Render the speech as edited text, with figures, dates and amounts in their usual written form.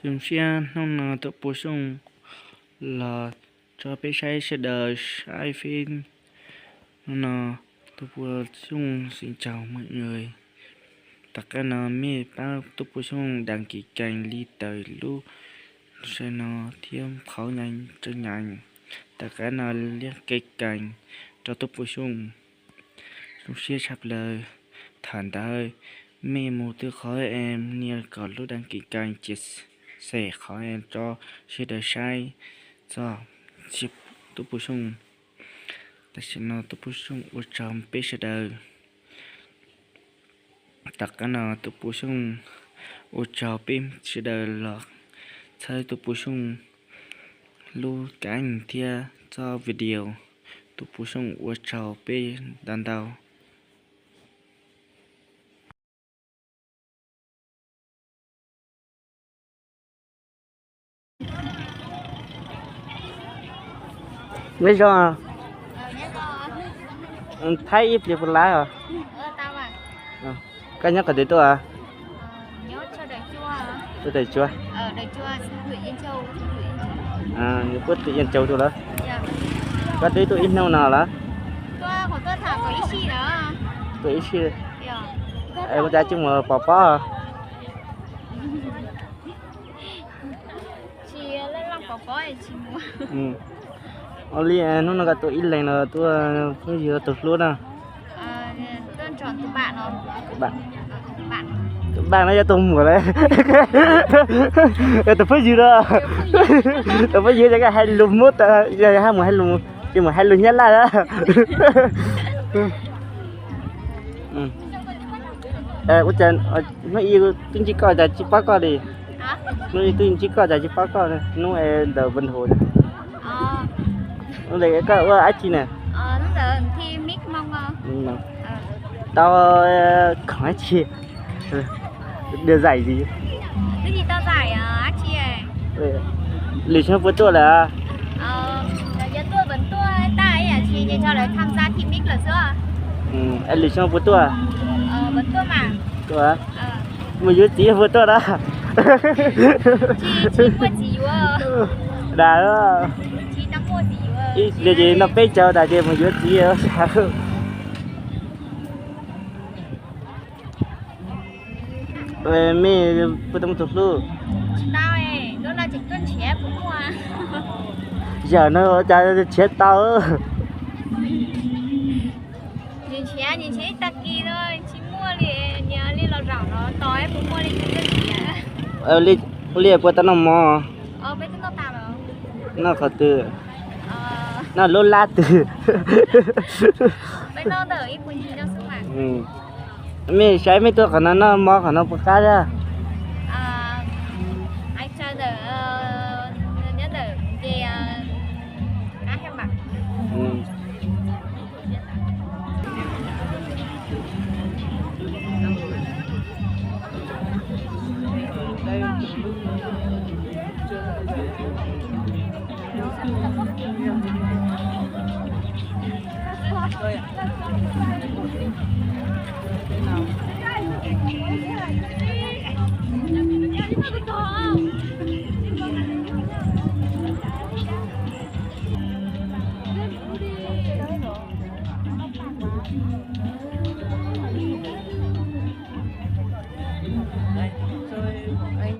Chúng xe nông nà tự bổ sung là cho bé sai sẽ đời sai phim nà tự bổ sung. Xin chào mọi người, tất cả nà mê bao tự bổ sung đăng ký kênh li tới lúc sẽ nà thêm khảo nhanh cho nhanh tất cả nà liên kết kênh cho tự bổ sung. Chúng xe sắp lời thản đời mê mô tư khói em nhiều có lúc đăng ký kênh chia sẻ khói em cho sẽ đời sai cho chip tu bổ sung ta sẽ nói tu bổ sung ở trong bếp sẽ đời tất cả nó tu bổ sung ở trong bếp sẽ đời là thay tu bổ sung lưu cảnh thia cho video tu bổ sung ở trong bếp đàn đầu. Biết rồi thấy ít việc lá rồi. Tao à. Cái nhắc cái đấy tôi à. Nhớ cho đời chua à. Tôi đời chua. Đời chua gửi Yên Châu. Như bớt tự Yên Châu tôi đó. Dạ. Cái đấy tôi ít nào nào là. Tôi của tôi thả có ít xí đó. Tôi ít xí. Dạ. Em ra chung mà bỏ à. Chị lên làm bỏ thì chị mua. Oli nó gặp tôi ít lần là tôi phải giờ tôi luôn à. Tôi chọn từ bạn không? Bạn. Bạn. Bạn nó cho tôi mua đấy. Tôi phải giờ đó. Tôi phải giờ cho cái hai lùm mốt giờ hai hai lùm nhưng mà hai lùm nhất là đó. Ủa chân nó yêu tôi chỉ coi là chỉ bắt coi đi. Hả? Nó tôi chỉ coi là chỉ bắt coi này. Nó đỡ bình hồi. Nó lấy cái ai chi nè. Nó giờ thi mic mong không? Tao không ai chi. Đưa giải gì? Cái gì tao giải á chị ấy? Lịch sử của tôi là giờ tôi vẫn tôi tại à chị để cho lại tham gia thi mic là chưa? Lịch sử của tôi à? Vẫn tôi mà. Tôi à? Mà dưới tí của tôi đó. Chị mua gì vậy? Đã đó. Chị đang mua gì vậy? Giờ gì nó bé chờ đại gì mà dưới tí ở sao? Mẹ bữa tao thuộc luôn. Tao ấy, nó là chỉ cần trẻ cũng mua. Giờ nó cho chết tao. Nhìn trẻ ta kia thôi, chỉ mua liền nhớ liền là rau nó tối cũng mua liền chỉ cần trẻ. Li bữa tao nó mò. Bây giờ nó tao rồi. Nó khó từ. Nó lô la từ. Bây giờ đợi ít quên gì đâu xuống mà. Mẹ sai mấy tôi còn nó mò còn nó bớt cá ra. Anh chơi đợi nhớ đợi về cá hem mặt.